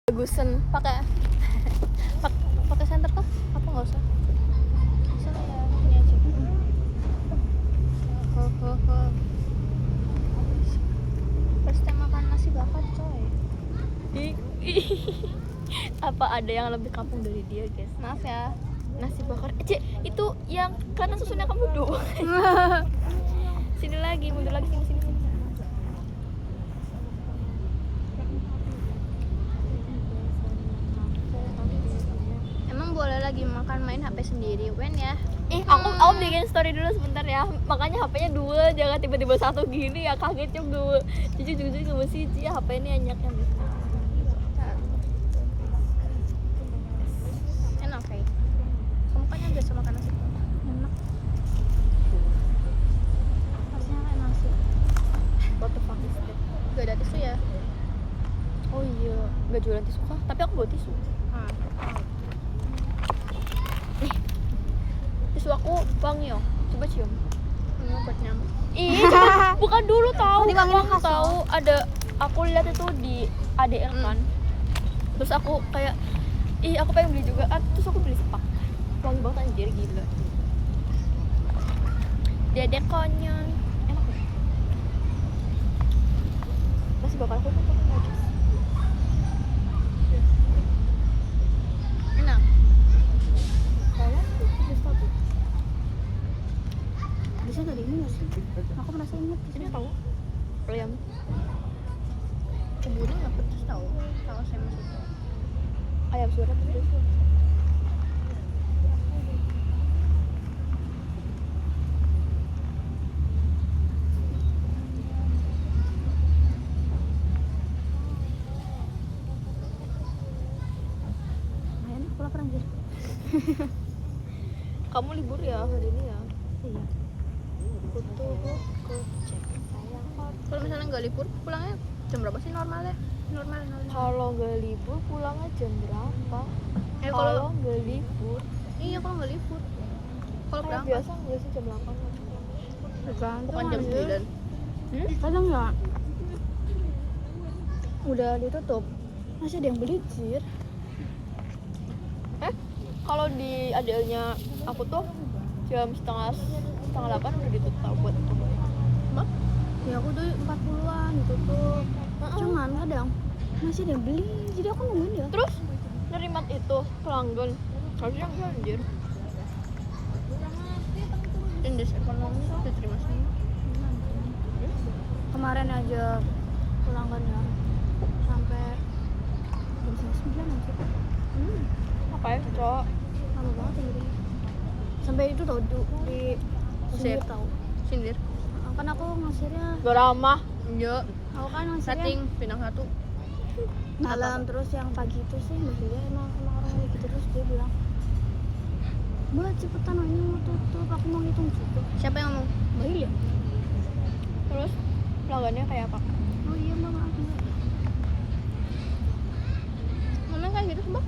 bagusan pakai pakai senter kah? Apa nggak usah? Bisa ya, ini aja. First time makan nasi bakar coy. Apa ada yang lebih kampung dari dia guys? Maaf ya. Nasi bakar, Cek, itu yang karena susunya kamu doang. Sini lagi, mundur lagi, sini. Emang boleh lagi makan main HP sendiri, Wen ya? Aku bikin story dulu sebentar ya. Makanya HP-nya 2, jangan tiba-tiba 1 gini ya, kaget juga. Jujur nggak sih, HP ini anyaknya. Enak kayak. Kamu kan yang biasa makan nasi. Enak. Harusnya enak sih. What the fuck is that? Gak ada tisu ya? Oh iya, gak jualan tisu kah? Tapi aku bawa tisu. Tisu aku wangi ya, coba cium. Buat nyamuk. Coba bukan dulu tahu. Wangi tahu. Ada aku lihat itu di ADR kan. Terus aku kayak aku pengen beli juga. Terus aku beli sepak. Wangi banget anjir, gila. Dedek konyol. Enak gak? Nasi bakar aku tuh najis. Enak. Kayaknya tuh bisa dari ini nggak sih? Aku merasa ingat di sini tahu. Ayam. Kebunnya nggak pedes tahu. Kalau saya masuk ayam surat pedes. Ayam aku lapar anjir. Kamu libur ya hari ini ya? Iya. Kalau misalnya nggak libur pulangnya jam berapa sih normalnya? Normal. Kalau nggak libur pulangnya jam berapa? Kalau nggak libur? Iya, kalau nggak libur. Kalau pulang biasa nggak sih jam 8? Bukan jam 9. Kadang nggak. Udah ditutup. Masih ada yang beli jir. Kalau di ADL-nya aku tuh jam setengah 8 udah ditutup buat itu. Mak? Ya aku tuh 40-an ditutup. Cuman kadang masih ada yang beli, jadi aku nungguin dia. Terus nerima itu pelanggan. Harusnya enggak anjir. Indeks ekonomi diterima semua. Kemarin aja pelanggannya sampai jam 9 anjir. Ngapain, Cok? Lama banget ini. Sampai itu tau di sindir tau. Sindir? Kan aku ngasirnya gak ramah. Iya. Aku kan ngasirnya setting bintang 1 malam. Terus yang pagi itu sih Mbak Hilya emang orang kayak gitu. Terus dia bilang, Mbak cepetan ini mau tutup, aku mau ngitung juga. Siapa yang ngomong? Mbak Hilya. Terus pelanggannya kayak apa? Oh iya Mbak, maaf Mbak. Ngomong kayak gitu Mbak?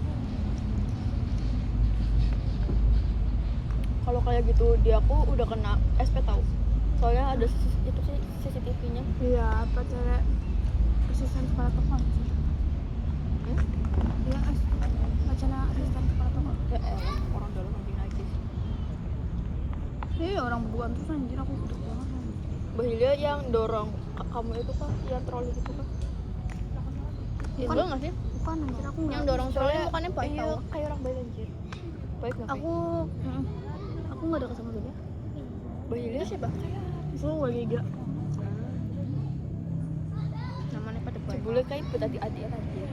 Kalau kayak gitu dia aku udah kena SP tahu. Soalnya ada itu sih CCTV-nya. Iya, apa cewek asisten kepala toko? Iya, wacana asisten kepala toko. Ya orang dalam nanti lagi. Iya, orang berduaan terus anjir, aku butuh banget. Mbak Hilya yang dorong kamu itu kan, yang troli itu kan? Itu enggak sih? Bukan anjir, aku yang dorong troli bukannya baik tahu. Kayak orang baik anjir. Baik enggak? Aku nggak dekat sama dia. Mbak Hilya siapa? Itu Waliga. Namanya pada baik. Boleh kayak berhati-hati aja.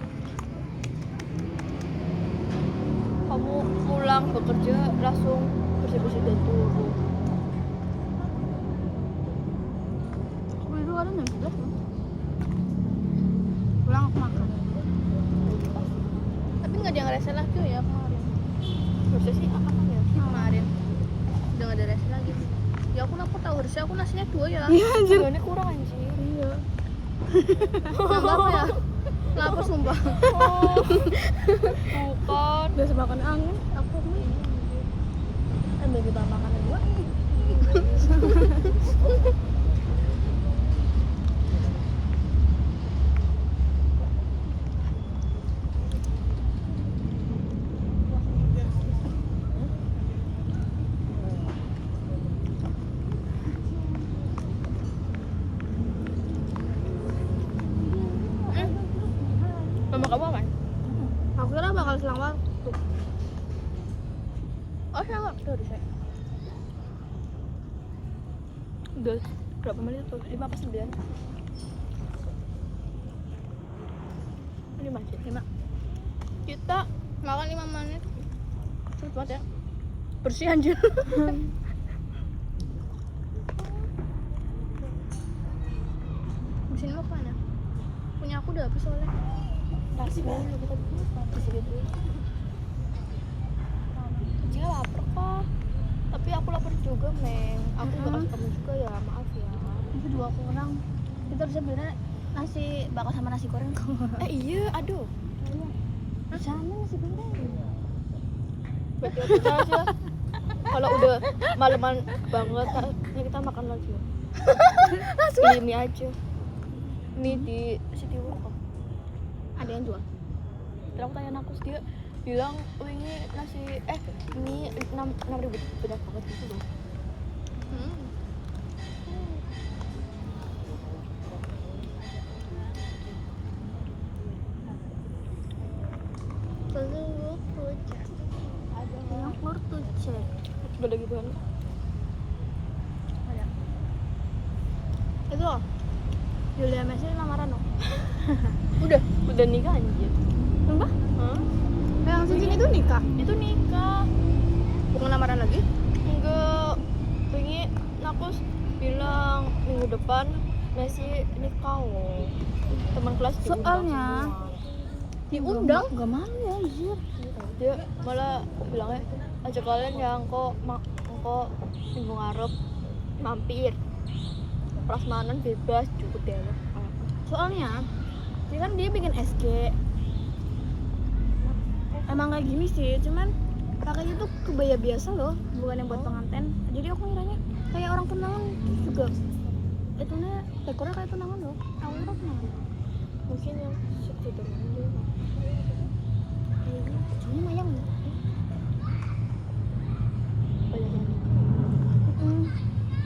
Kamu pulang bekerja langsung bersih-bersih dan turun. Aku itu ada jam 11 kan? Pulang aku makan. Tapi nggak ada yang rese lagi ya kemarin. Harusnya sih apa ya? Kemarin udah nggak ada rese lagi. Ya aku tahu harusnya aku nasinya 2 ya. Iya anjir. Ini kurang anjir. Iya. Nambah apa ya? Lapar sumpah. Oh. Bukan. Biasa makan angin, aku nih. Bagi bahan makanan 2. Sama kamu aman? Aku kira bakal selang waktu. Oh, selang waktu udah saya. Udah berapa menit tuh? 5 apa 9? 5 sih, 5. Kita makan 5 menit. Cepet banget ya. Bersih anjir. Mesin mau kemana? Punya aku udah habis soalnya. Nasi dulu kita kasih gitu. Jika lapar kok. Tapi aku lapar juga, Meng. Aku gak kasih kamu juga ya, maaf ya. Itu 2 orang. Kita harusnya beli nasi bakar sama nasi goreng kok. Iya, aduh. Sama nasi goreng. Berarti kita aja. Kalau udah malaman banget, ya kita makan lagi. Beli mie aja. Mie di City World kok. Ada yang jual. Terus aku tanya Nakus, dia bilang ini nasi mie 6.000 beda banget gitu loh. Udah ada gitu kan? Ada. Itu loh, Julia Messi lamaran loh. udah nikah anjir. Enggak? Yang cincin itu nikah? Itu nikah. Bukan lamaran lagi? Enggak. Ini Nakus bilang minggu depan Messi nikah loh. Teman kelas soalnya diundang enggak mau ya anjir. Dia malah bilangnya ajak kalian yang kok minggu ngarep mampir prasmanan bebas cukup deh. Soalnya dia kan dia bikin SG emang kayak gini sih, cuman pakainya tuh kebaya biasa loh, bukan yang buat pengantin. Jadi aku ngiranya kayak orang tunangan juga, itunya dekornya kayak tunangan loh. Aku kira tunangan mungkin yang seperti itu ini mayang loh.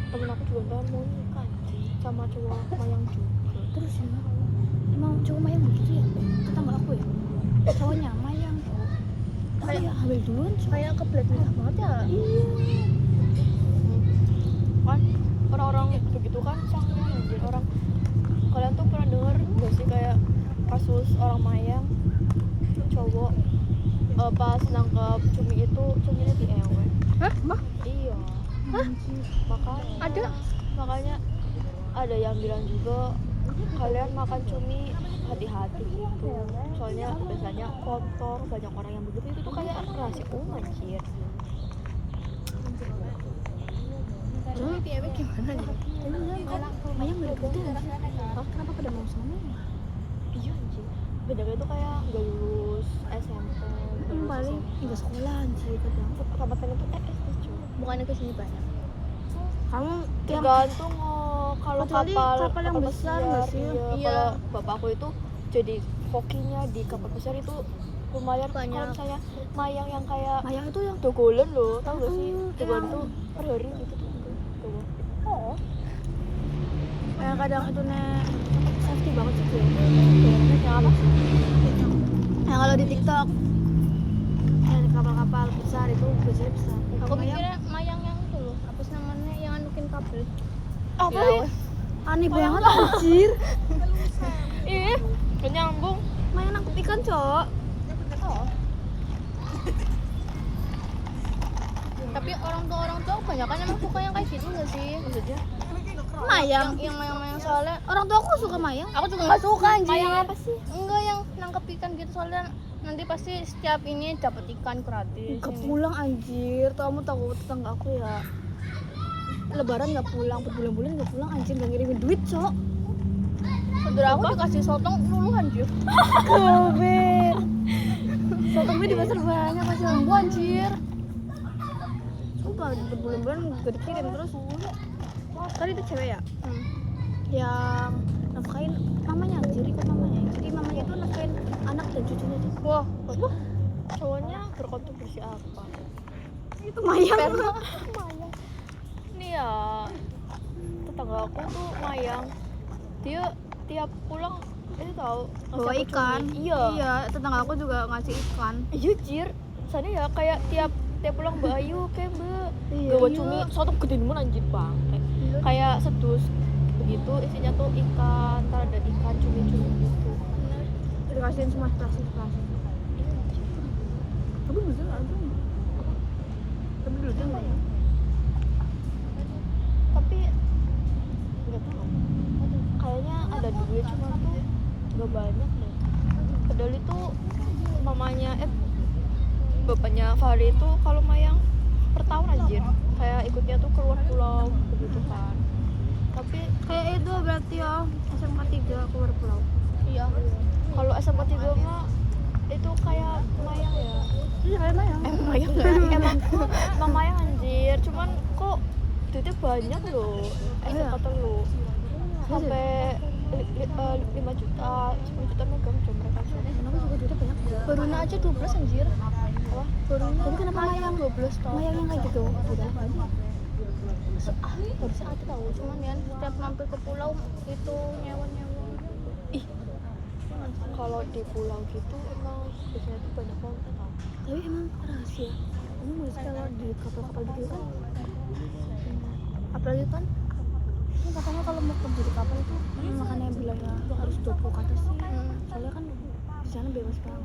Temen aku juga kan mau nikah sama cowok mayang juga. Terus ya emang cowok mayang begitu ya? Tetangga aku ya? Cowoknya mayang kayak hamil duluan sih. Kayak kebelet nikah banget ya? Iya kan orang-orang begitu kan sangat anjir. Orang kalian tuh pernah denger gak sih kayak kasus orang mayang cowok pas nangkep cumi itu cuminya di ewe. Hah? Mah? Iya. Hah? Makanya ada yang bilang juga kalian makan cumi hati-hati gitu. Soalnya biasanya kotor, banyak orang yang begitu. Itu tuh kayak rahasia umum anjir. Cumi di ewe gimana nih? Mayang gak gede kan? Kenapa pada mau sama ya? Iya anjir. Bedanya tuh kayak gak lulus SMP. Paling hingga sekolah anjir kadang. Tamatnya tuh SD cuy. Bukannya kesini banyak. Kamu tergantung kalau kapal yang besar nggak sih? Iya. Kalau bapakku itu jadi kokinya di kapal besar itu lumayan banyak. Kalau misalnya mayang yang kayak mayang itu yang dogolen loh, tau gak sih? Dogolen tuh per hari gitu tuh. Oh. Kayak kadang itu safety banget sih gue. Yang apa? Yang kalau di TikTok yang kapal-kapal besar itu biasanya besar. Aku mikirnya mayang yang itu loh, apa sih namanya yang anukin kabel. Apa sih? Aneh banget anjir. Ih, gak nyambung. Mayang nangkep ikan, Cok. Oh. Tapi orang tua kebanyakan emang suka yang kayak gitu gak sih? Maksudnya? Mayang? Yang mayang-mayang soalnya orang tua aku suka mayang. Aku juga gak suka anjir. Mayang apa sih? Enggak, yang nangkep ikan gitu soalnya nanti pasti setiap ini dapat ikan gratis. Gak pulang anjir, kamu tahu tetangga aku ya Lebaran gak pulang, berbulan-bulan gak pulang anjir, gak ngirimin duit Cok. Saudara aku dikasih sotong luluh anjir. Gobe sotongnya di pasar banyak, kasih lambu anjir. Sumpah berbulan-bulan gak dikirim. Terus tadi itu cewek ya? Yang nafkain mamanya anjir, ikut mamanya. Jadi mamanya itu nafkain anak dan cucunya tuh. Wah, cowoknya berkontribusi apa? Itu mayang. Mayang. Nih ya, tetangga aku tuh mayang. Dia tiap pulang itu tahu bawa ikan. Iya, tetangga aku juga ngasih ikan. Iya jir, sana ya kayak tiap pulang Mbak Ayu kayak Mbak Iya, gawa cumi satu gede nemen anjir bang kayak sedus begitu isinya tuh ikan, ntar ada ikan cumi-cumi gitu. Dikasihin semua plastik. Tapi bisa ada. Tapi dulu tuh enggak ya? Tapi nggak tahu kayaknya ada duit cuma tuh nggak banyak deh. Padahal itu mamanya bapaknya Fahri itu kalau Mayang per tahun anjir kayak ikutnya tuh keluar pulau begitu kan. Tapi Kayak itu berarti ya SMK 3 keluar pulau. iya kalau SMK 3 mah itu kayak Mayang ya. Iya kayak Mayang. Mayang nggak emang Mayang anjir cuman kok duitnya banyak loh SMK telu sampai 5 juta 10 juta megang cuma mereka Kenapa juga duitnya banyak? Baruna aja 12 anjir. Apa? Baruna. Tapi kenapa Mayang 12 tahun. Mayang yang kayak gitu? Tidak aja. Harusnya aku tahu, cuman ya setiap mampir ke pulau itu nyewa-nyewa. Ih. Kalau di pulau gitu emang biasanya tuh banyak banget tau. Tapi emang rahasia. Kamu masih kalau di kapal-kapal gitu kan? Apalagi kan katanya kalau mau kerja di kapal itu makanya bilangnya harus 20 ke atas sih. Soalnya kan di sana bebas banget.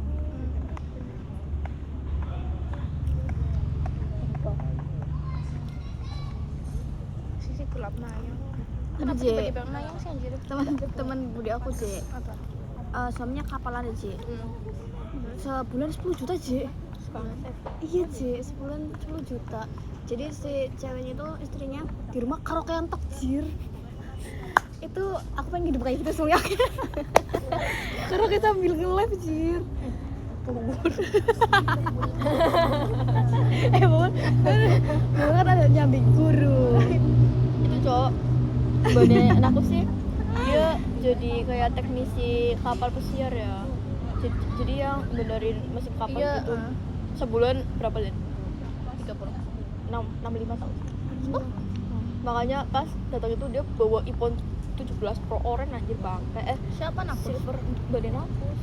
Sisi gelap Mayang. Tapi Kenapa J, tiba-tiba Mayang sih anjir? teman budi aku J, suaminya kapalan J. Sebulan 10 juta J. Banget Iya J, sebulan 10 juta. Jadi si ceweknya itu istrinya di rumah karaokean takjir. Itu aku pengen hidup kayak gitu soalnya. Karaoke sambil nge-live jir. Bun kan ada nyambi guru. Itu cowok badan aku sih dia jadi kayak teknisi kapal pesiar ya. Jadi yang benerin mesin kapal gitu. Sebulan berapa Den? 65 tahun. Makanya pas datang itu dia bawa iPhone 17 Pro Orange anjir bang. Siapa Napus? Silver badan Napus.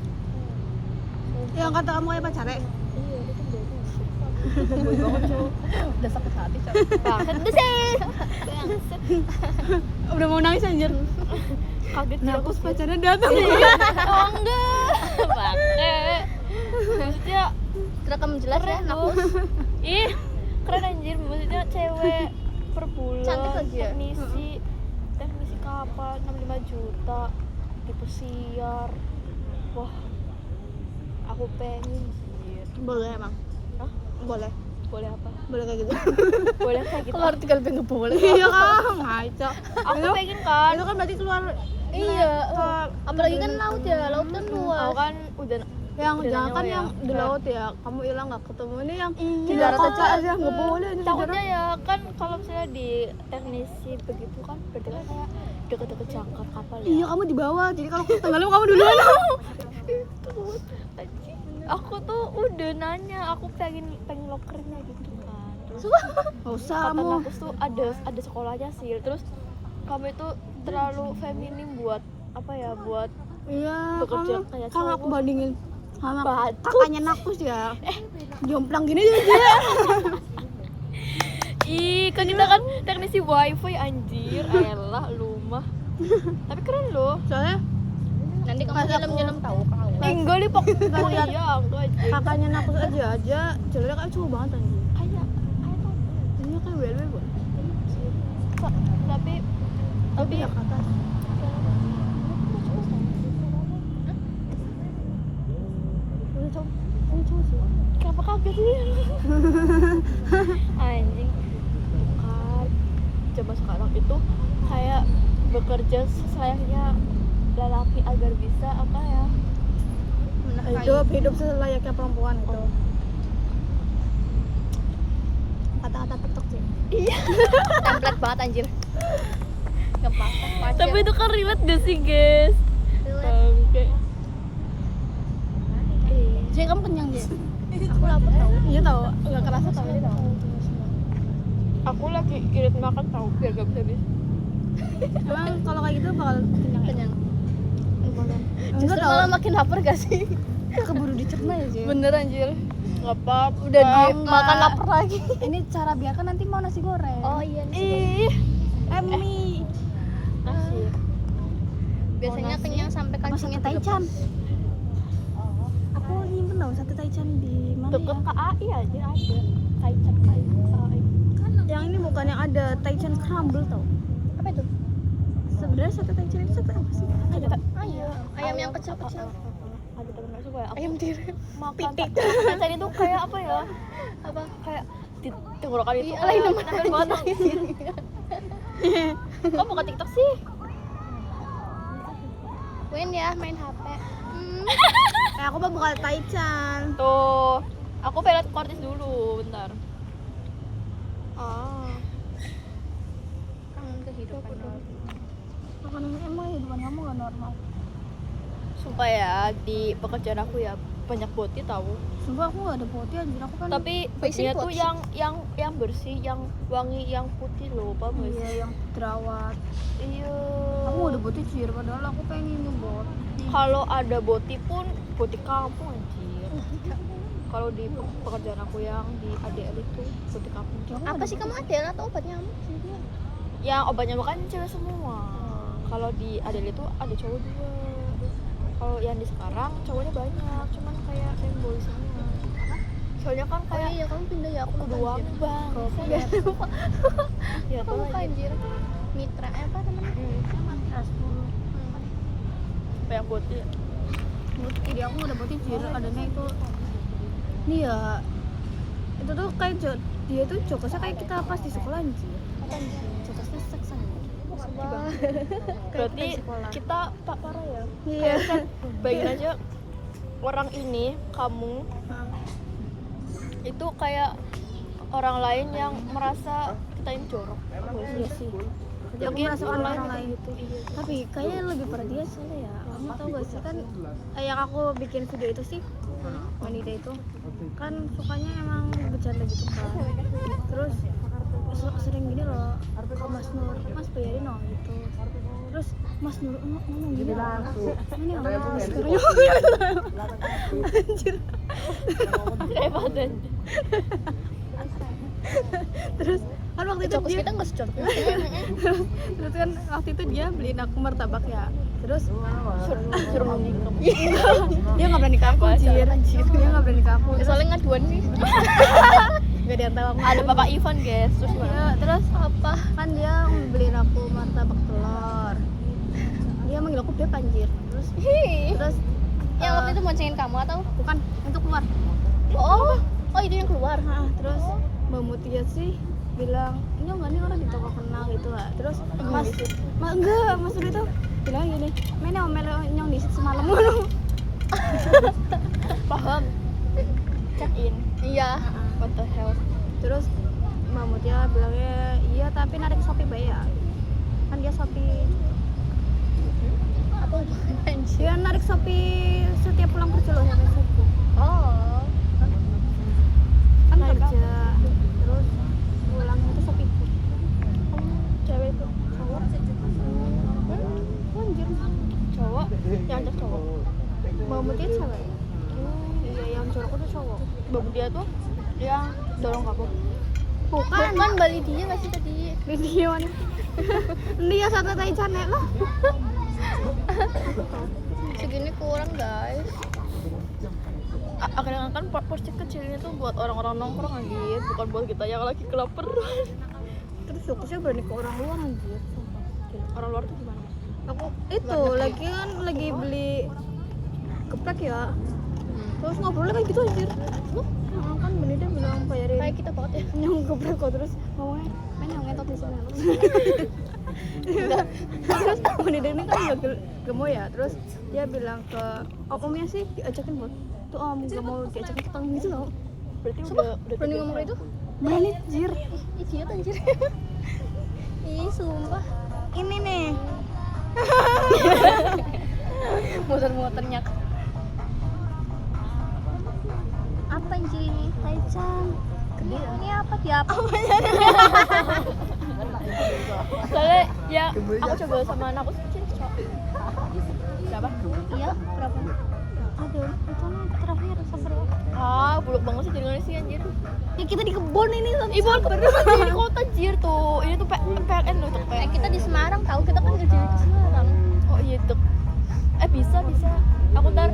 Yang kata kamu kayak pacarnya. Iya, itu baru. Boy banget cowok. Udah sakit hati cowok. Banget deh sih. Udah mau nangis anjir. Kaget Nah, aku terus pacarnya datang. Oh enggak. Pakai. Maksudnya Terekam jelas ya, Napus. Ih, keren anjir. Maksudnya cewek per bulan. Cantik lagi ya? Teknisi kapal 65 juta di pesiar. Wah. Aku pengen anjir. Boleh emang. Hah? Boleh. Boleh apa? Boleh kayak gitu. Boleh kayak gitu. Kalau arti kalau pengen boleh. Iya kan, ngaco. Aku pengen kan. Itu kan berarti keluar. Iya. Apalagi kan laut ya, laut kan luas. Aku kan udah Yang udah jangan kan nyawa ya. yang di laut ya, kamu hilang nggak ketemu ini yang di Iya, darat aja nggak boleh ini takutnya ya kan kalau misalnya di teknisi begitu kan berarti kan kayak deket-deket jangkar kapal ya. Iya kamu di bawah, jadi kalau tenggelam kamu duluan. Itu anjing. Aku tuh udah nanya, aku pengen lokernya gitu kan. Terus Nggak usah kata kamu. Napus tuh ada sekolahnya sih. Terus kamu itu terlalu feminim buat apa ya, buat Iya, bekerja kamu kayak kalau aku cowok. bandingin sama Bacot. kakaknya Nakus ya. Jomplang gini aja. Ih, kan kita kan teknisi wifi anjir. Elah lu mah. Tapi keren loh. Soalnya Nanti kamu nyelam-nyelam tahu kamu. Enggak li pok. Oh lihat iya, enggak aja. kakaknya Nakus aja jalannya kan cowok banget anjir. Kayak tuh. Ini kayak welwe kok. Tapi Ya ke atas. Ini cowok sih. kenapa kaget sih? Anjing. Bukan. Zaman sekarang itu kayak bekerja selayaknya lelaki agar bisa apa ya? Hidup selayaknya perempuan itu. Kata-kata TikTok sih. Iya. Template banget anjir. Tapi itu kan relate gak sih, guys? Bangke. Jadi kamu kenyang dia? Aku lapar tau. Iya tau, nggak kerasa tau ini tau. Aku lagi irit makan tahu biar gak bisa habis. Emang kalau kayak gitu bakal kenyang? Kenyang. dimakan. Justru tau. malah makin lapar gak sih? Keburu dicerna ya sih. Bener anjir. Enggak apa-apa. Udah Udah di- makan lapar lagi. Ini cara biar kan nanti mau nasi goreng. Oh iya nih. Ih, mie. Nasi. Biasanya nasi, kenyang sampai Mas kancingnya sate Taichan. Aku nyimpen tau sate Taichan di mana Deket ya? KAI aja ada. Taichan KAI. Yang ini bukan yang ada Taichan crumble tau. Apa itu? Sebenarnya sate Taichan itu sate apa sih? Ayam. Ayam yang kecil-kecil. Ada temen gak suka ya? Aku Ayam tirim. makan Taichan itu kayak apa ya? apa? Kayak di tenggorokan itu. Iya, lain nama. Nempel banget anjir. Kok buka TikTok sih? Win ya main HP. Aku mah bukan Taichan. Tuh, aku pengen liat kortis dulu, bentar. Oh. Kangen kehidupan normal. Makanan emang hidupan kamu gak normal. Sumpah ya, di pekerjaan aku ya banyak boti tahu. Sumpah aku gak ada putih anjir, aku kan. Tapi dia tuh yang bersih, yang wangi, yang putih loh, paham gak iya sih? yang terawat. Iya. Aku gak ada putih cir, padahal aku pengen nyoba. Kalau ada boti pun boti kampung anjir. Kalau di pekerjaan aku yang di ADL itu boti kampung. Apa sih kamu ada atau obat nyamuk sih dia? Yang obat nyamuk kan cewek semua. Kalau di ADL itu ada cowok juga. Kalau yang di sekarang cowoknya banyak, cuman kayak fanboy semua. Soalnya kan kayak iya kamu pindah ya, aku doang bang. Ya, Ya kamu apa anjir. Mitra apa namanya? Rasul. Kayak boti. Jadi aku gak ada putih cir, adanya itu. Nih ya. Itu tuh kayak dia tuh jokesnya kayak kita pas di sekolah anjir. Apa sih? Jokesnya seks anjir. Berarti di sekolah. kita tak parah ya. Iya. Kayak kan, bayangin aja orang ini, kamu itu kayak orang lain yang merasa kita ini jorok. Iya sih. Jadi aku merasa orang lain gitu. Tapi kayaknya lebih parah dia soalnya ya. Kamu tau gak sih kan yang aku bikin video itu sih wanita itu kan sukanya emang bercanda gitu kan. Terus sering gini loh ke Mas Nur, Mas bayarin dong gitu. Terus Mas Nur ngomong gini ini orang maskernya anjir. Kayak badan. Terus kan waktu itu dia nggak secocok. terus kan waktu itu dia beliin aku martabak ya. Terus Suruh ngomong kamu. dia nggak berani ke aku anjir. Dia nggak berani ke aku. Soalnya ngaduan sih. Gak ada yang tahu aku. Ada Bapak Ivan guys. Terus gimana? Ya, terus apa? Kan dia beliin aku martabak telur. Dia manggil aku beb anjir. Terus Yang waktu itu boncengin kamu atau? bukan untuk keluar. Oh itu yang keluar. Nah, terus Mbak Mutia sih bilang ini enggak nih orang di toko kenal gitu lah. Terus enggak Mas Uri tuh bilang gini, main yang melo nyong di situ semalam mulu. Paham. Check in. Iya. What the hell? Terus Mbak Mutia bilangnya iya tapi narik Shopee bayar. Kan dia Shopee. Apa? Dia narik Shopee setiap pulang kerja loh sampai Shopee. Oh. Kan kerja terus pulangnya itu Shopee Food. Cewek itu. Cowok. Anjir. Cowok. Yang ajak cowok. Mbak Mutia cewek. Iya yang jorok itu cowok. Babu dia tuh yang dorong kamu. Bukan Bali dia nggak sih tadi? video nih. Dia satu Taichan ya lah. Segini kurang guys. Akhirnya kan porsi kecilnya tuh buat orang-orang nongkrong anjir, bukan buat kita yang lagi kelaparan. Terus fokusnya berani ke orang luar anjir. Sumpah. Orang luar tuh gimana? Aku itu lagi beli geprek ya. Terus ngobrolnya kayak gitu anjir. Kan Benida bilang bayarin. Kayak kita banget ya. Nyong geprek kok terus ngomongnya main yang ngetok di sini. Terus Benida ini kan juga gemuk ya. Terus dia bilang ke omnya sih diajakin buat tuh om gak mau diajakin ketemu gitu loh. Berarti udah Berani ngomong itu? Berani anjir. Idiot anjir. Ih, sumpah. Ini nih. Muter-muternya. Apa anjir ini? Taichan. Ini apa dia apa? Soalnya ya aku coba sama anakku sih cowok. Siapa? Iya, berapa? Aduh, itu nih terakhir sabar. Buluk banget sih jaringannya sih anjir. Ya kita di kebun ini Ibu di kota anjir tuh. Ini tuh PLN loh tuh PLN. kita di Semarang tahu, kita kan kerja di Semarang. Oh iya tuh. Bisa. Aku ntar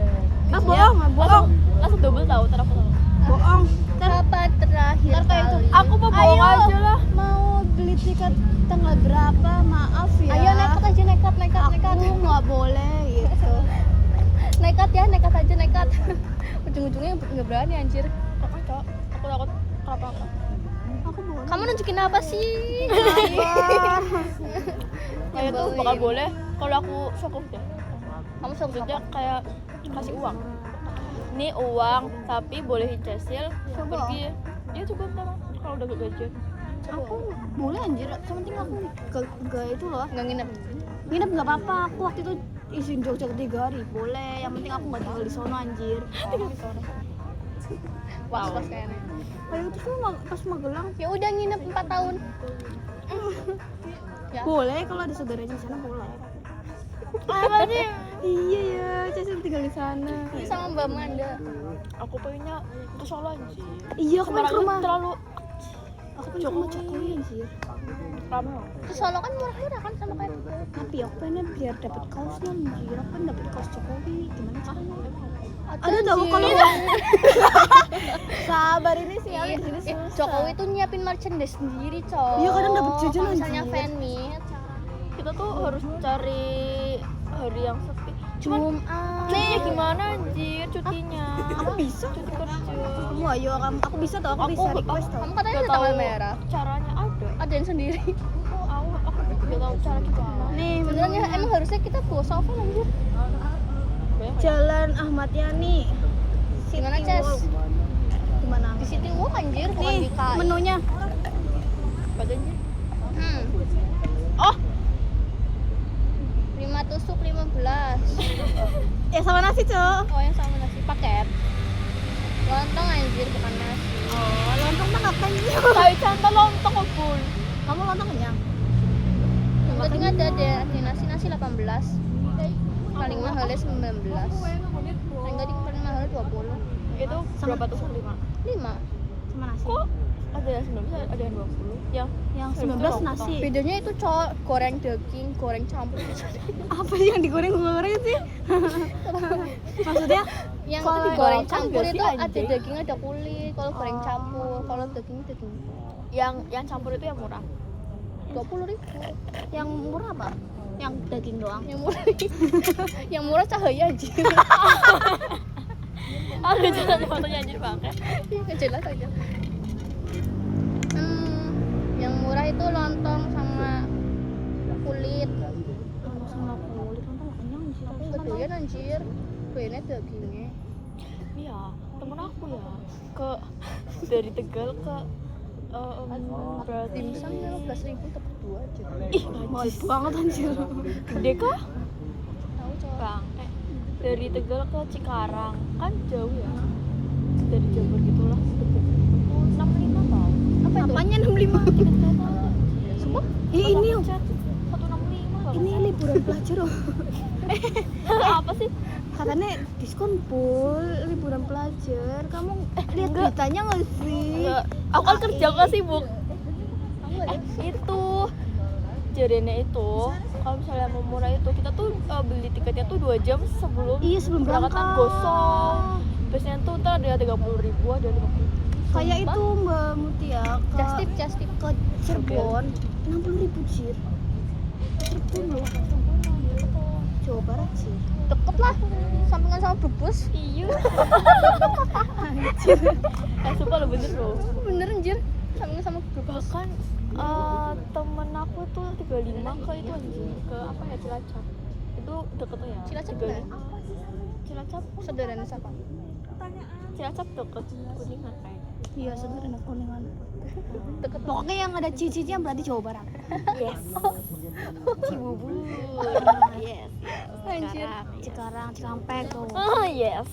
langsung double tahu, ntar aku tahu. Bohong. Kapan terakhir kali? Aku mau bohong aja lah. Mau beli tiket tanggal berapa? Maaf ya. Ayo nekat aja nekat. Aku nggak boleh gitu. Nekat aja. Ujung-ujungnya nggak berani anjir. Aku takut kenapa? Aku boleh. Kamu nunjukin apa sih? Kayak tuh bakal boleh kalau aku sokong deh. Kamu sokong dia kayak kasih uang. Ini uang tapi boleh cicil pergi. Dia juga ntar kalau udah gajian. Aku boleh anjir, yang penting aku gak itu loh. Nggak nginep. Nginep nggak apa-apa, aku waktu itu izin Jogja 3 hari, boleh. Yang penting aku nggak tinggal di sono anjir. Was kayaknya. Kayak itu tuh pas Magelang. Ya udah nginep 4 tahun. Ya. Boleh kalau ada saudaranya di sana boleh. Apa sih? Iya ya, Cecil tinggal di sana. Ini sama Mbak Manda. Aku pengennya ke Solo anjir. Iya, aku pengen ke rumah. Terlalu Aku pengen ke rumah Jokowi anjir. ramai. Ke Solo kan murah-murah kan sama kayak. Tapi aku pengen biar dapat kaosnya anjir. Aku kan dapat kaos Jokowi. Gimana caranya? Ada tahu kalau sabar ini sih ya di sini susah. Jokowi tuh nyiapin merchandise sendiri, Cok. Iya, kadang dapet jajan Kalau misalnya anjir. fan meet, kita tuh harus cari hari yang sepi. Cuman nih gimana anjir cutinya? Aku bisa. Cuti kerja. Kamu ayo, aku bisa tau, aku bisa request tau. Kamu katanya ada tanggal merah. Caranya ada yang sendiri. Aku nggak tahu cara kita. Nih, Sebenarnya emang harusnya kita bawa sofa anjir. Jalan Ahmad Yani. Gimana, City Ces? Walk. Gimana? Di City Walk anjir, bukan Nih, di KI. menunya. Apa anjir? Oh. 5 tusuk 15. Ya sama nasi, Cok. Oh, yang sama nasi paket. Lontong anjir bukan nasi. Oh, lontong mah ngapain sih? Kayak contoh lontong kok, Bul. Kamu lontong kenyang? Yang penting ada nasi 18. Paling mahalnya 19. Paling paling mahalnya 20. Itu Sama- berapa tusuk? 5. Sama nasi. Kok ada yang 19, ada yang 20? Yang 19 nasi. Bedanya itu cowok goreng daging, goreng campur. Apa sih yang digoreng-goreng sih? Maksudnya Yang Kalau digoreng kan campur nggak itu sih, ada anjing? daging, ada kulit. Kalau goreng campur, kalau daging. Yang campur itu yang murah. 20.000. yang murah apa? Yang daging doang. Yang murah. Yang murah cahaya aja. Ada jalan fotonya anjir pakai. Iya, jelas aja. Yang murah itu lontong sama kulit. Sama kulit lontong kenyang sih. Aku nggak doyan anjir. Doyannya dagingnya. Iya, temen aku ya dari Tegal ke berarti misalnya 15.000 dapat 2 aja. Ih, Mahal banget anjir. gede kah? Tahu Bang. Dari Tegal ke Cikarang kan jauh ya. Dari Jember gitulah. 65 tau. Apa itu? Apanya 65? Tiket kereta. Semua? Ini 165 ini liburan pelajar loh. apa sih? Katanya diskon full liburan pelajar. Kamu lihat beritanya nggak sih? Enggak. Aku kan kerja gak sibuk. Itu jadinya itu kalau misalnya mau murah itu kita tuh beli tiketnya tuh 2 jam sebelum Iya, sebelum berangkatan berangkat. gosong. Biasanya tuh ntar ada 30.000, ada 50.000. Kayak itu Mbak Mutia Just tip. ke Cirebon 60.000 sih. Cirebon loh. Jawa Barat sih. Deket lah, sampingan sama Brebes. Iya. Anjir. Sumpah lo bener loh. Bener anjir, sampingan sama Brebes. Bahkan temen aku tuh 35 ke itu anjir, ke apa ya, Cilacap. Itu deket ya. Cilacap ya? Cilacap saudaranya siapa? Cilacap deket Kuningan kayaknya. Iya, sebenarnya Kuningan. Deket Pokoknya yang ada cici-cici berarti Jawa Barat. Yes. Cibubur. Yes. Anjir. Cikarang, Cikampek tuh. Oh yes.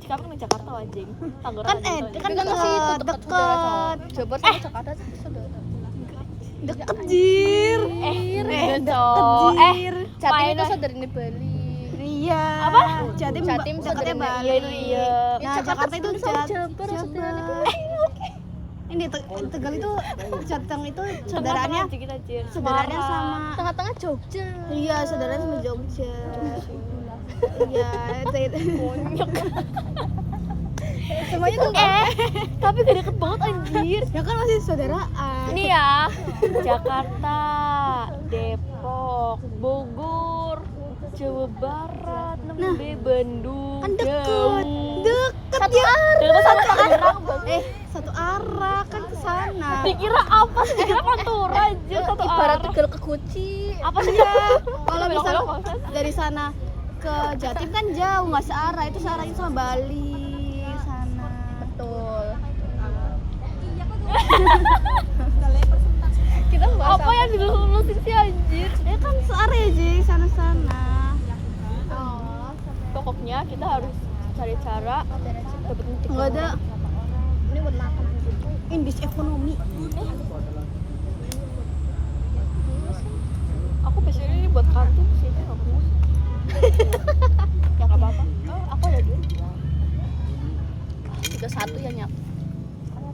Cikampek di Jakarta anjing. Tangerang. Kan kan deket, masih itu deket. Jabar sama Jakarta saudara. Deket jir. Deket jir. Jatim itu saudaranya Bali. Iya. Apa? Jatim Jatim dekatnya saudaranya. Bali. Iya, itu iya. Nah, Jakarta itu Jember, saudaranya. Ini Tegal itu Jateng itu saudaranya saudaranya sama Tengah-tengah Jogja. iya saudaranya sama Jogja. Iya, itu. Semuanya tuh Tapi gak deket banget anjir. ya kan masih saudaraan. Ini ya, Jakarta, Depok, Bogor, Jawa Barat, Nembe, Bandung, Kan deket Satu ya. satu arah. Satu arah kan ke sana. Dikira apa sih? Dikira Pantura aja satu Ibarat arah. Tegal ke Guci. Apa sih? Kalau misalnya dari sana ke Jatim kan jauh, nggak searah. Itu searahnya sama Bali sana. Betul. Kita bahas Apa yang dilulusin sih anjir? Ya kan searah aja sana-sana. Pokoknya kita harus cari cara dapat titik. Nggak ada Ini buat makan anjir. indeks ekonomi. Aku biasanya ini buat kantin sih, nggak perlu. Ya nggak apa-apa. Oh, aku ada duit. 31 ya nyap. Oh,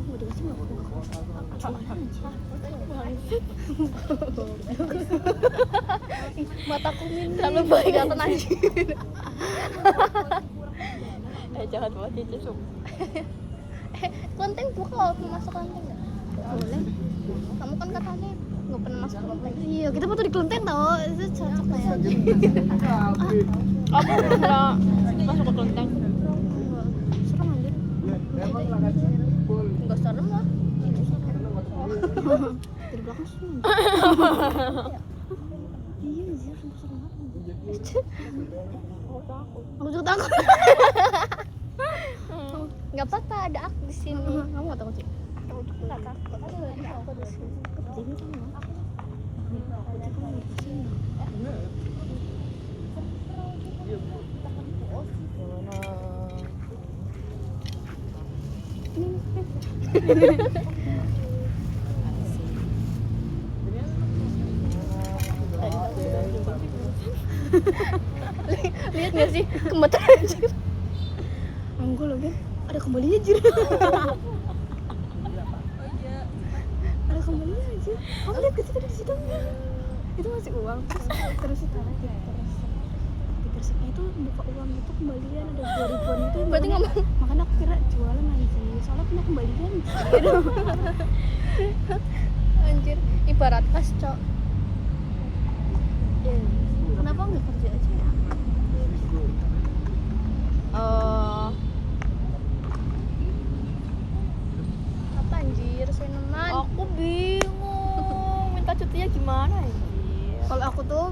mau dikasih nggak? Mataku min terlalu baik kelihatan anjir. Jangan buat cici sup. Kelenteng buka kalau mau masuk kelenteng nggak? Boleh. Kamu kan katanya nggak pernah masuk kelenteng. Iya, kita foto di kelenteng tau. Itu cocok kayak. Aku pernah masuk ke kelenteng. Serem anjir. Nggak serem lah. Dari belakang sih. Iya, anjir, serem banget. Aku juga takut. Nggak apa-apa ada aku di sini. Kamu nggak takut sih? Aku juga nggak takut. Ada aku di sini. Jadi kan ya. Lihat nggak sih gemeter anjir. Enggak loh, Gen. Ada kembalinya anjir. Ada kembalinya anjir. Kamu lihat ke situ di situ. Itu masih uang. Terus itu lagi terus. Di Gresiknya itu buka uang itu kembalian ada 2000-an itu. Berarti ngomong Makanya aku kira jualan anjir. Soalnya punya kembalian anjir. anjir ibarat kas cok. Kenapa nggak kerja aja ya? Apa anjir seneman. Aku bingung minta cutinya gimana anjir. Kalau aku tuh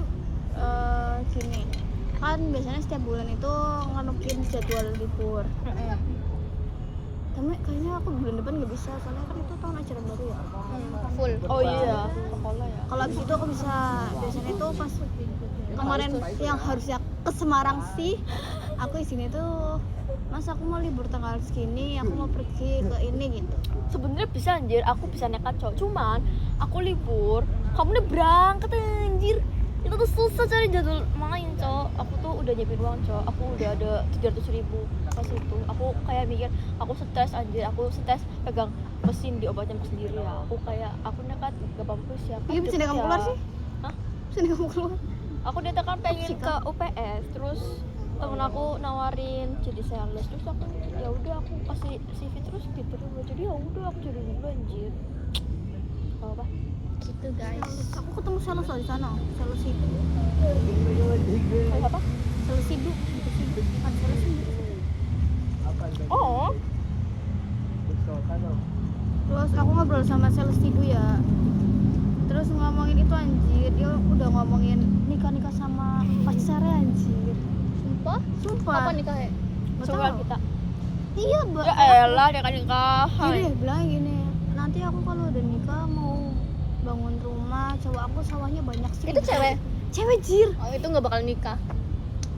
gini, kan biasanya setiap bulan itu nganukin jadwal libur. Tapi kayaknya aku bulan depan nggak bisa, soalnya kan itu tahun ajaran baru ya. Full. Oh iya, sekolah ya. Kalau abis itu aku bisa, biasanya itu pas kemarin yang harusnya ke Semarang sih, aku isinya tuh, mas aku mau libur tanggal segini, aku mau pergi ke ini gitu. Sebenarnya bisa anjir, aku bisa nekat cowok. Cuman aku libur, kamu nih berangkat anjir. Itu tuh susah cari jadwal main cowok. Aku tuh udah nyiapin uang cowok. Aku udah ada 700.000 pas itu. Aku kayak mikir, aku stres anjir. Aku stres pegang mesin diobatin sendiri ya. Aku kayak aku nekat gak mampu siapa. Iya, bisa kamu keluar sih? Hah? Bisa kamu keluar? Aku dia kan pengen ke UPS, terus temen aku nawarin jadi sales, terus aku ya udah aku kasih CV terus gitu. Jadi ya udah aku jadi dulu anjir. Apa? Gitu guys. Aku ketemu sales di sana, sales itu. Kayak apa? Sales hidup, kan sales hidup. Oh, Terus aku ngobrol sama sales Tidu ya. Terus ngomongin itu anjir, dia udah ngomongin nikah sama pacarnya anjir. Sumpah? Sumpah. Apa nikahnya? Nggak coba tahu. kita. Iya, Mbak. Ya elah dia kan nikahan. Gini, bilang gini, nanti aku kalau udah nikah mau bangun rumah, cowok aku sawahnya banyak sih. Itu cewek? Cewek jir. Oh itu nggak bakal nikah.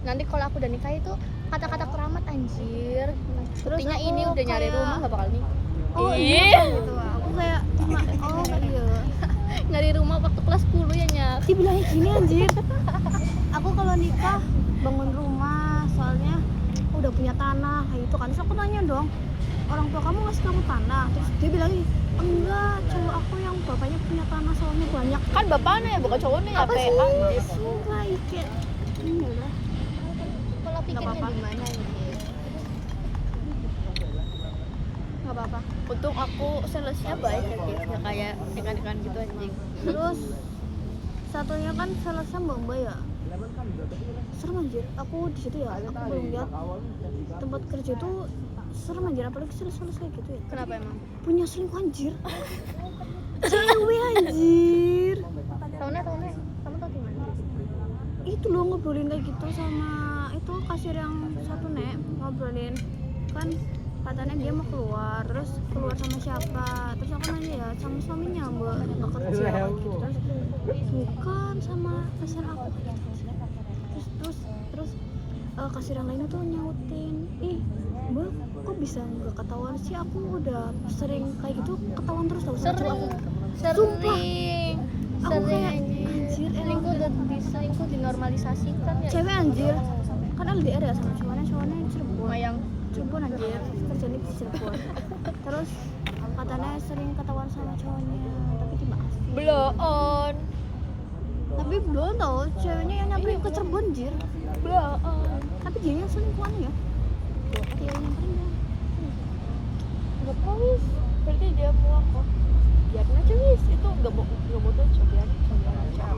Nanti kalau aku udah nikah itu kata-kata keramat anjir. Buktinya aku ini udah nyari kayak- rumah nggak bakal nikah. Oh Ih. iya gitu. Aku kayak oh iya. nyari rumah waktu kelas 10 ya Nyak. Dibilangnya gini anjir. Aku kalau nikah bangun rumah soalnya udah punya tanah kayak gitu kan. Terus aku tanya dong, orang tua kamu ngasih kamu tanah? Terus dia bilang gini, enggak, cowok aku yang bapaknya punya tanah soalnya banyak. Kan bapaknya ya bukan cowoknya ya Apa sih? anjir. Enggak, kayak ini lah. Pola pikirnya apa-apa. gimana anjir? Enggak apa-apa. Untung aku salesnya baik anjir, nggak kayak ikan-ikan gitu anjing. Terus satunya kan salesnya Mbak ya. Serem anjir. Aku di situ ya, aku belum lihat tempat kerja tuh serem anjir, apalagi sales kayak gitu ya. Kenapa emang? Punya selingkuh anjir. Cewek anjir. Tahunnya kamu tau gimana? Itu loh ngobrolin kayak gitu sama itu kasir yang satu nek, ngobrolin kan katanya dia mau keluar, terus keluar sama siapa, terus aku nanya ya sama suaminya mbak nggak kerja kayak gitu, terus bukan sama kasir aku terus kasir yang lainnya tuh nyautin, ih mbak kok bisa nggak ketahuan sih, aku udah sering kayak gitu ketahuan terus tau sama cowok aku. Sering Aku kayak anjir. anjir emang Selingkuh dinormalisasikan ya. cewek anjir kan LDR ya sama cowoknya Cirebon. Mayang. Cirebon anjir, kerjanya di Cirebon. Terus katanya sering ketahuan sama cowoknya, tapi dimaafin. Bloon. Tapi belum tau, ceweknya yang nyamperin ke Cirebon anjir. Bloon. Tapi dia yang selingkuhan ya. Dia yang nyamperin dia. Nggak apa wis. Berarti dia mau aku. Biarin aja wis. Itu nggak mau tuh cobain aja.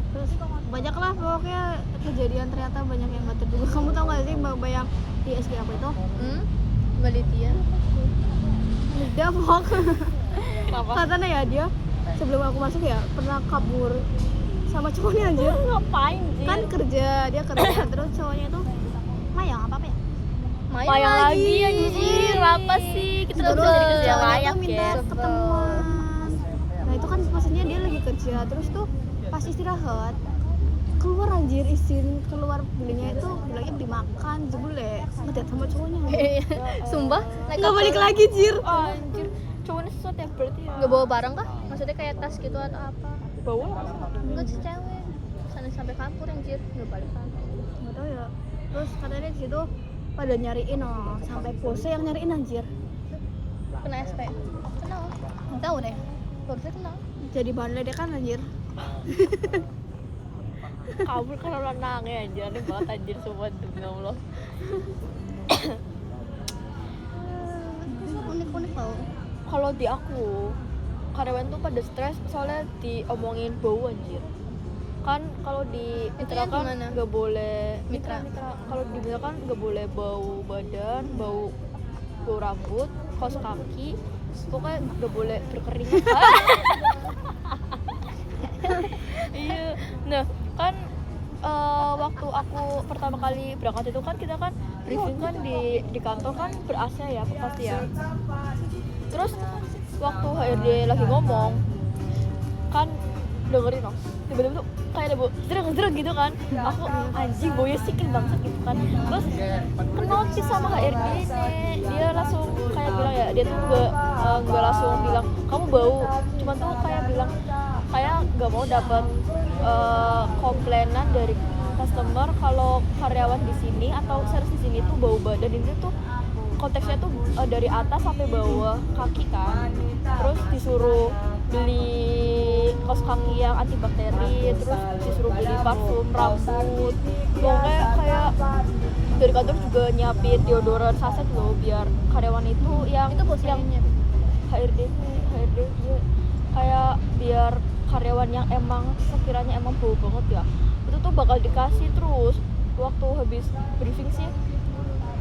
Terus banyak lah pokoknya kejadian ternyata banyak yang gak terduga. Kamu tau gak sih mbak yang di SG aku itu? Mbak Lydia. Dia pok. Kenapa? Katanya ya dia sebelum aku masuk ya pernah kabur sama cowoknya anjir. Ngapain sih? Kan dia kerja terus cowoknya tuh Mayang apa ya? Mayang lagi anjir. Apa sih? Kita udah Terus jadi kerja cowoknya layak tuh minta ya. ketemuan. Nah itu kan maksudnya dia lagi kerja terus tuh pas istirahat keluar anjir, izin keluar belinya itu bilangnya beli makan jebule ngedate sama cowoknya. Sumpah, Nggak balik lagi jir. Anjir. Cowoknya sesuatu ya berarti ya. Nggak bawa barang kah? Maksudnya kayak tas gitu atau apa? Bawa. Enggak sih cewek. Sampai kapur anjir, nggak balik lagi. Nggak tahu ya. Terus katanya di situ pada nyariin sampai pose yang nyariin anjir. Kena SP. Kenal? Nggak tahu deh. Baru kenal. Jadi bahan ledekan anjir. Kabur kan orang nangis anjir. Aneh banget anjir semua demi Allah. Unik-unik tau. Kalau di aku karyawan tuh pada stres soalnya diomongin bau anjir. Kan kalau di mitra yang kan gimana? nggak boleh Mitra. kalau di mitra kan nggak boleh bau badan, bau rambut, kaos kaki, pokoknya nggak boleh berkeringat. Iya, nah kan waktu aku pertama kali berangkat itu kan kita kan briefing kan di kantor kan ber-AC ya pasti ya. Terus waktu HRD lagi ngomong kan dengerin dong, tiba-tiba tuh kayak ada bau jereng gitu kan, aku anjing baunya sikil banget gitu kan. Terus kenotis sama HRD nih, dia langsung kayak bilang ya, dia tuh nggak langsung bilang kamu bau, cuma tuh kayak bilang kayak nggak mau dapat komplainan dari customer kalau karyawan di sini atau service di sini tuh bau badan. Ini tuh konteksnya tuh dari atas sampai bawah kaki kan, terus disuruh beli kaos kaki yang antibakteri, terus disuruh beli parfum rambut, pokoknya kayak dari kantor juga nyiapin deodoran saset loh biar karyawan itu yang HRD iya, kayak biar karyawan yang emang sekiranya emang bau banget ya itu tuh bakal dikasih. Terus waktu habis briefing sih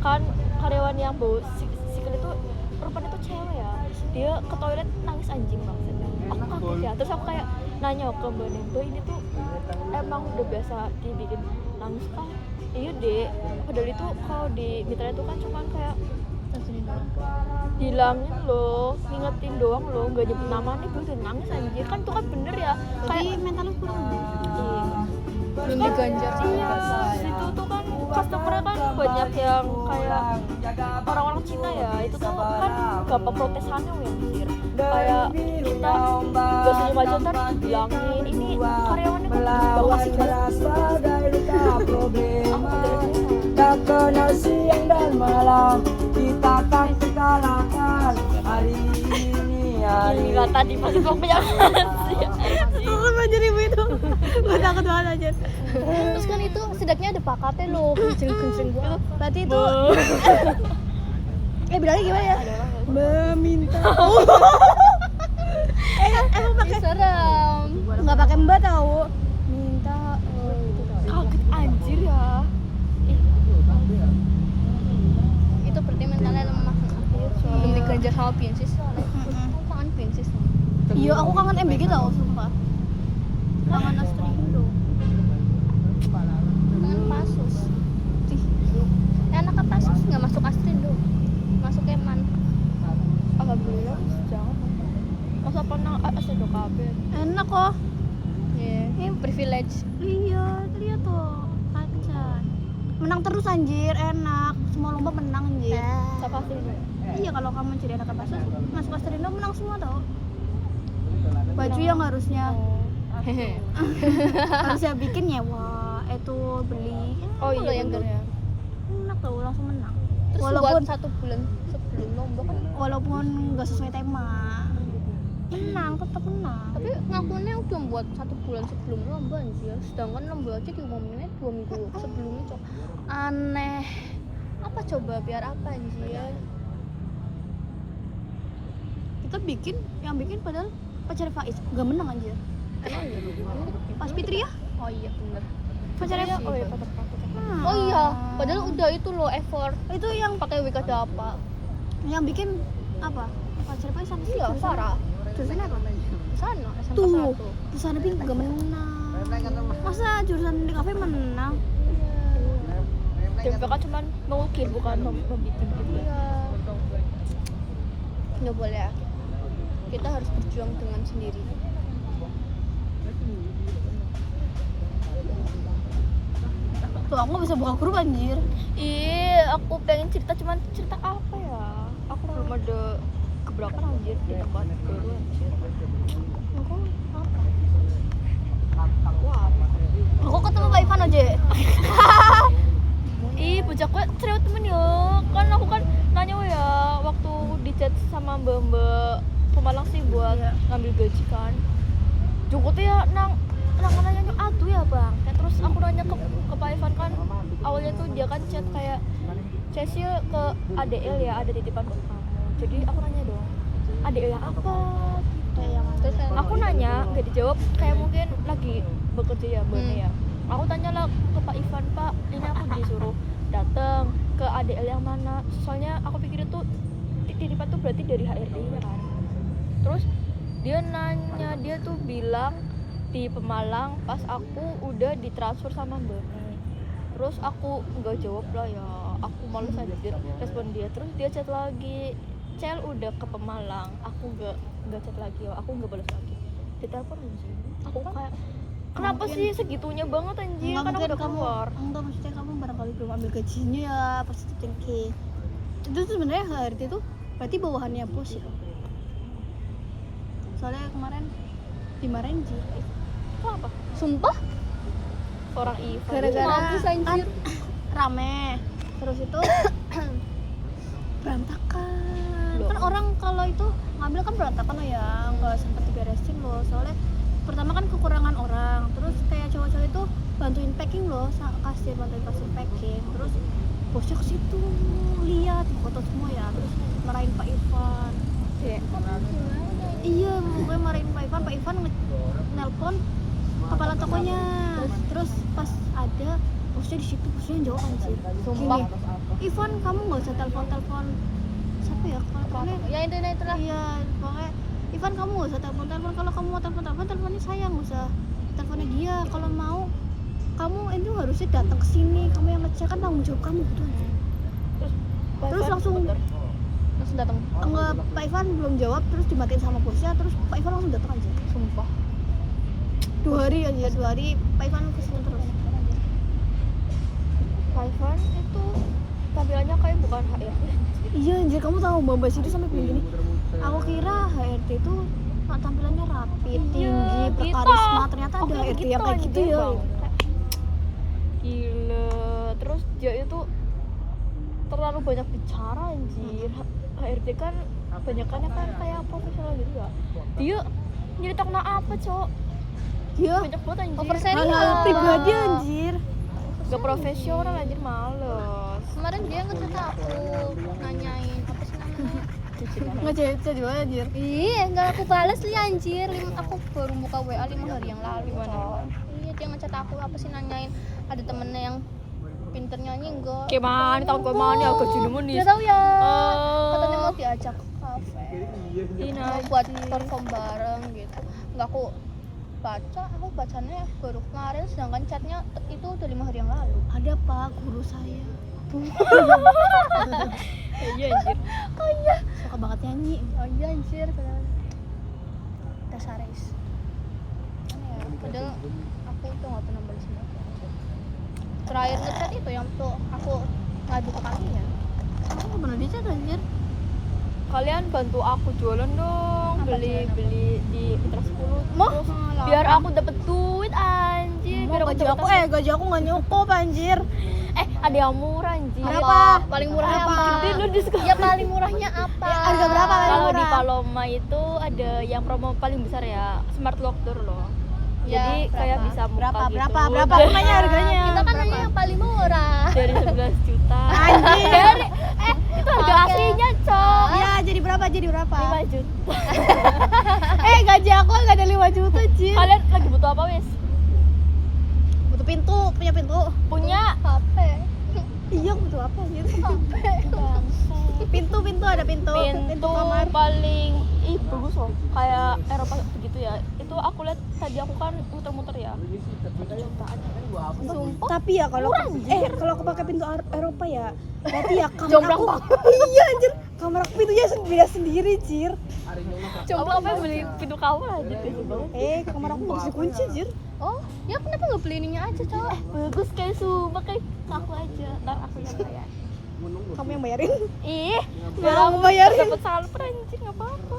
kan karyawan yang bau sikil itu rupanya tuh cewek ya, dia ke toilet nangis anjing banget. Aku kaget ya, terus aku kayak nanya ke Mbak Nembo, ini tuh emang udah biasa dibikin nangis kah? Iya dek, padahal itu kalau di mitra itu kan cuman kayak bilangin loh, ngingetin doang loh, nggak nyebut namanya, gue udah nangis anjir. Kan itu kan bener ya, Tapi mentalnya kurang nih. Belum diganjar iya, itu tuh kan customer kan buat banyak yang kayak orang-orang Cina ya, itu tuh kan gampang protesannya ya anjir. Kayak kita gak senyum aja ntar dibilangin ini karyawannya kok bawa sih keras. Tak kenal siang dan malam, kita akan kalahkan hari ini. Gila tadi masih kok penyanyi. Takut banget ibu itu. Gue takut banget aja. Terus kan itu setidaknya ada pakatnya loh, kenceng-kenceng banget. Berarti itu bilangnya gimana ya? Meminta. Emang pakai Serem. nggak pakai mbak tahu? Minta gitu tau. Kaget anjir ya. Itu berarti mentalnya lemah. Belum diganjar sama Pinsis soalnya. Aku kangen Pinsis. Iya, aku kangen MBG tau, sumpah. Kangen Astrindo. Kangen Pasus. Anak Pasus nggak masuk Astrindo, masuk Keman. Alhamdulillah jangan. Masa pernah asal kabel. Enak kok. Ini privilege. Iya, lihat tuh. Kacan. Menang terus anjir, enak. Semua lomba menang anjir. Siapa sih ini? Iya, kalau kamu jadi anak Pasus, masuk Astrindo menang semua tau. Baju yang harusnya harusnya bikin nyewa, itu beli. Oh Loh iya yang bener ya. Enak tuh, langsung menang. Terus Walaupun buat 1 bulan sebelum lomba kan. walaupun nggak sesuai tema, menang, tetap menang. Tapi ngakuannya udah buat 1 bulan sebelum lomba anjir. Sedangkan lomba aja diumuminnya 2 minggu sebelumnya cok. Aneh. Apa coba biar apa anjir? Kita bikin, yang bikin padahal pacar Faiz nggak menang anjir. Emang iya? Pas Fitri ya, Oh iya bener. pacarnya Oh iya pacar. Oh iya, padahal udah itu loh effort itu yang pakai wig ada apa? bikin apa? Pacar Faiz apa sih? Iya, Jurusan- Farah. Jurusannya apa? Sana SMK Tuh, 1. jurusan Pink nggak menang. Masa jurusan di kafe menang? DPK cuman mengukir bukan membikin gitu ya. Iya. Nggak boleh ya. Kita harus berjuang dengan sendiri. Tuh aku nggak bisa buka grup anjir. Aku pengen cerita cuman cerita apa ya? Aku belum ada gebrakan anjir di tempat baru anjir. Aku apa? Wah, Aku ketemu Pak Ivan aja. bocah gue cerewet temen ya. Kan aku kan nanya ya waktu di chat sama mbak Pemalang sih buat ngambil gaji kan. Joko tuh ya nang nanya aduh ya bang. Kayak terus aku nanya ke Pak Ivan kan awalnya tuh dia kan chat kayak Cecil ke ADL ya ada titipan buat kamu. Jadi aku nanya dong ADL yang apa? Terus Aku nanya nggak dijawab kayak mungkin lagi bekerja ya mbaknya ya. Aku tanya lah ke Pak Ivan, Pak ini aku disuruh datang ke ADL yang mana, soalnya aku pikir itu titipan tuh berarti dari HRD ya kan. Terus dia nanya, dia tuh bilang di Pemalang pas aku udah ditransfer sama mbaknya. Terus aku nggak jawab lah ya, aku malu aja respon dia. Terus dia chat lagi, Cel udah ke Pemalang, aku nggak chat lagi ya, aku nggak balas lagi. Ditelepon anjir, aku kayak kenapa Mungkin- sih segitunya banget anjir, Enggak, kan aku mungkin udah keluar. Enggak, maksudnya kamu barangkali belum ambil gajinya ya pas itu tinggi. Itu tuh sebenarnya HRD itu berarti bawahannya bos ya. Soalnya kemarin dimarahin Ji. Kenapa? sumpah Orang Ivan Gara-gara mampus anjir. Rame. Terus itu berantakan. Loh. Kan orang kalau itu ngambil kan berantakan loh ya, nggak sempet diberesin loh. Soalnya pertama kan kekurangan orang, terus kayak cowok-cowok itu bantuin packing loh, bantuin kasir packing. Terus bosnya ke situ lihat foto semua ya, terus marahin Pak Ivan. Iya. Iya, pokoknya marahin Pak Ivan nelpon kepala tokonya. Terus pas ada bosnya di situ, bosnya jawab anjir. Sumpah. Gini, Ivan kamu nggak usah telepon siapa ya pokoknya. Ya itulah. Iya, pokoknya Ivan kamu nggak usah telepon, kalau kamu mau telepon teleponnya saya, nggak usah teleponnya dia. Kalau mau kamu itu harusnya datang ke sini, kamu yang ngecek, kan tanggung jawab kamu gitu aja. Terus langsung datang. enggak, Pak Ivan belum jawab, terus dimatiin sama bosnya, terus Pak Ivan langsung datang aja. Sumpah. 2 hari aja, 2 hari Pak Ivan kesini terus. Pak Ivan itu tampilannya kayak bukan HRD. Iya anjir, kamu tahu Mbak itu sampai bilang gini, aku kira HRD itu tampilannya rapi, tinggi, berkarisma, ternyata ada HRD yang kayak gitu ya. Gila. Terus dia itu terlalu banyak bicara anjir. HRD kan banyakannya kan kayak profesional gitu ya. Dia nyeritain apa, Cok? Dia Banyak banget anjir. Oversharing hal-hal pribadi anjir. Gak profesional anjir, males. Kemarin dia nge-chat aku nanyain apa sih namanya. Nggak jadi banget anjir. Iya, enggak aku balas li anjir. Aku baru buka WA 5 hari yang lalu. Gimana? Iya, dia nge-chat aku apa sih nanyain ada temennya yang pinter nyanyi enggak? Gimana? Tahun kemana aku jadi manis? Dia tahu ya. Oh. Katanya mau diajak ke kafe. Mau buat perform bareng gitu. Enggak aku bacanya baru kemarin, sedangkan chatnya itu udah 5 hari yang lalu. Ada Pak, guru saya. Iya anjir. Oh iya. Suka banget nyanyi. Oh iya anjir, Dasares. Ya, padahal aku tuh nggak pernah balas dia. Terakhir ngechat itu yang tuh aku ngadu ke kakinya. Aku nggak pernah dicat anjir. Kalian bantu aku jualan dong, Apa beli di Mitra 10 Mah? terus biar aku dapet duit anjir. Biar Gaji aku nggak nyukup anjir. ada yang murah anjir. Berapa? Paling murahnya Berapa? apa? Gede lu diskon. Ya paling murahnya apa? Ya, harga berapa paling Kalau di murah? Paloma itu ada yang promo paling besar ya, Smart Lock Door loh. Ya, Jadi kayak berapa? bisa buka gitu. Berapa? Aku nanya harganya. Kita kan nanya yang paling murah. Dari 11 juta. Anjir. Itu harga Oke. aslinya, Cok. Ya, jadi berapa? 5 juta. Gaji aku nggak ada 5 juta, Jin. Kalian lagi butuh apa, Wes? Butuh pintu, punya pintu. Punya HP. Iya, aku butuh apa anjir? Pintu ada pintu. pintu kamar. paling bagus loh, kayak Eropa begitu ya. Itu aku lihat tadi, aku kan muter-muter ya. Sumpah. Tapi ya kalau kalau aku pakai pintu Eropa ya, berarti ya kamar Jomplang aku. Iya anjir, kamar aku pintunya beda sendiri, Jir. Coba apa pengen beli pintu kamar aja gitu banget. Kamar aku nggak bisa kunci, Jir. Oh, ya kenapa nggak beli ininya aja, Cok? Bagus kayak sumpah, kayak ke aku aja. Ntar aku yang bayar. Kamu yang bayarin. Ih, Nggak biar mau aku bayarin. dapat salper anjing, nggak apa-apa.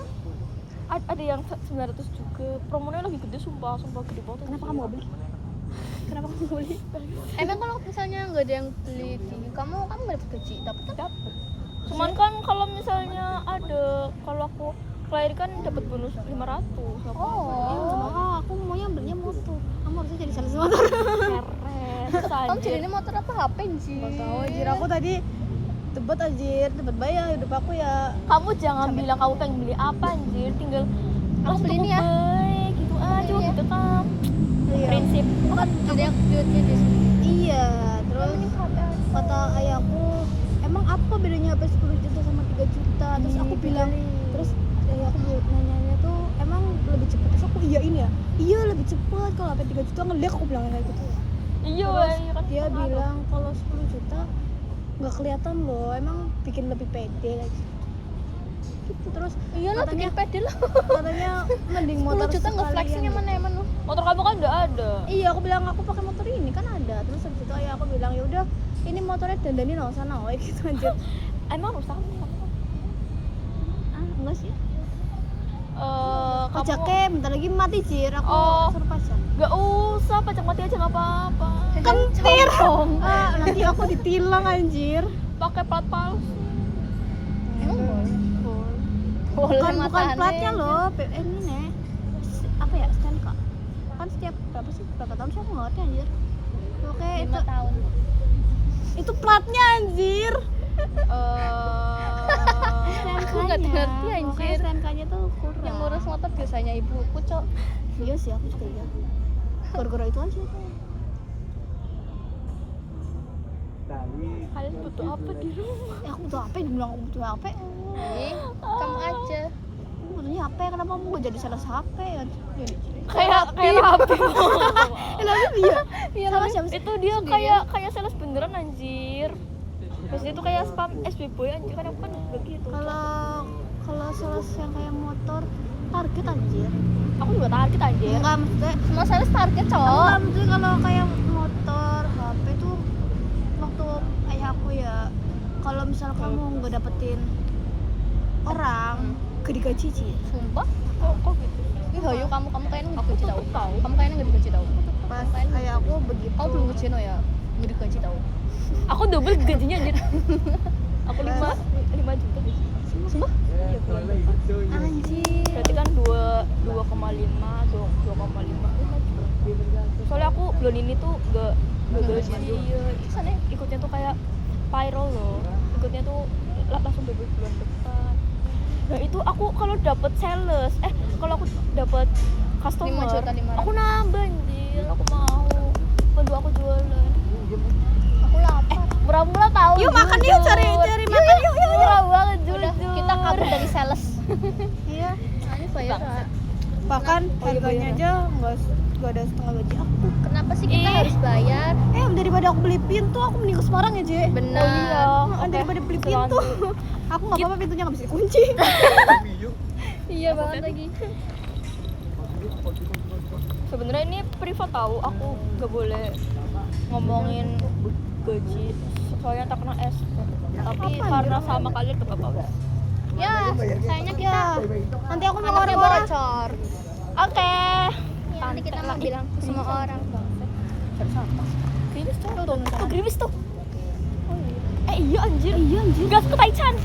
Ada yang 900 juga. Promonya lagi gede, sumpah gede banget. Kenapa kamu nggak beli? Kenapa kamu nggak beli? Emang kalau misalnya nggak ada yang beli di kamu nggak dapat gaji, dapat kan? Dapet. Cuman kan kalau misalnya ada, kalau aku klien kan dapat bonus 500. Nggak apa-apa. Oh, aku maunya belinya motor. Kamu harusnya jadi sales motor. Keren. Kamu jadi ini motor apa HP sih? Nggak tahu, Jir. Aku tadi tebet anjir, tebet bayar hidup aku ya. Kamu jangan bilang kamu pengen beli apa anjir, tinggal Aku beli ini ya. baik gitu aja Ini ya. gitu kan. Iya. Prinsip. Kan jadi yang duitnya di sini. Iya, terus kata ayahku, emang apa bedanya HP 10 juta sama 3 juta? Terus aku bilang, terus ayahku nanyanya tuh emang lebih cepat. Terus aku iyain ya, iya lebih cepat kalau HP 3 juta ngeliat, aku bilang kayak gitu. Iya, Terus iya kan. dia bilang kalau 10 juta nggak kelihatan loh, emang bikin lebih pede kayak gitu. Terus Iya lah, katanya- bikin pede lah. katanya mending 10 motor juta nggak flexing sekalian. emang lu. Motor kamu kan udah ada. Iya, aku bilang aku pakai motor ini kan ada. Terus habis itu ayah aku bilang ya udah ini motornya dandanin no sana gitu aja. Emang rusak kamu? Enggak sih. Kamu Pajaknya bentar lagi mati, Jir. Aku Oh. suruh pajak. nggak usah pajak mati aja, nggak apa-apa. Kentir. Nanti aku ditilang anjir. Pakai plat palsu. Emang boleh? Bukan matanya. platnya loh. Ini nih. Apa ya? STNK. Kan setiap berapa tahun sih aku nggak ngerti anjir. Oke, 5 tahun. itu platnya anjir. Aku nggak ngerti, anjir. STNK-nya tuh kurang. Yang ngurus motor biasanya ibuku, Cok. Iya sih, aku juga iya. Gara-gara itu aja tuh. Kalian butuh apa di rumah? Aku butuh HP, dibilang aku butuh HP. Ih, kamu aja. Aku butuhnya HP, kenapa kamu gak jadi sales HP ya? Kayak HP. Iya, sama siapa sih? Itu dia kayak sales beneran anjir. Terus itu kayak spam SB boy anjir, kan aku kan begitu. Kalau sales yang kayak motor target anjir. Aku juga target anjir. Enggak, maksudnya Semua sales target, Cok. enggak, maksudnya kalau kayak motor HP tuh waktu ayah aku ya kalau misal kamu nggak dapetin orang gak digaji Ci. Sumpah? Kok gitu? Ih, hayo kamu kayaknya nggak digaji tahu. Kamu kayaknya nggak digaji tahu. Pas kayak aku begitu Kau belum gaji no ya? Nggak digaji tahu. Aku double gajinya anjir. Aku 5 juta gaji. Sumpah? Iya, bulan depan. anjir. Berarti kan 2,5 soalnya aku bulan ini tuh gak gaji. Iya, sana ikutnya tuh kayak payroll loh. Ikutnya tuh langsung bebas bulan depan. Nah itu aku kalau dapet sales, kalau aku dapet customer, 5.500.000. aku nambah anjir, aku mau bantu aku jualan. Aku lapar. Murah-murah tahu. Yuk makan yuk, cari makan yuk. Murah banget jujur. Udah, kita kabur dari sales. Iya. Ini bayar. Bahkan harganya aja nggak ada setengah gaji aku. Kenapa sih kita harus bayar? Daripada aku beli pintu aku mending ke Semarang ya Je. Bener. Oh iya. Daripada beli pintu. Selanjutnya. Aku nggak apa-apa pintunya nggak bisa dikunci. Iya banget lagi. Sebenarnya ini privat tahu, aku gak boleh ngomongin gaji soalnya tak kena SP. Tapi karena sama kalian tetap bagus. Ya, sayangnya kita Nanti aku mau anaknya orang-orang. bocor. Oke. Ya, nanti kita mau bilang ke semua orang. Grimis tuh. Grimis tuh. Iya anjir. Iya anjir. Gas ke Taichan.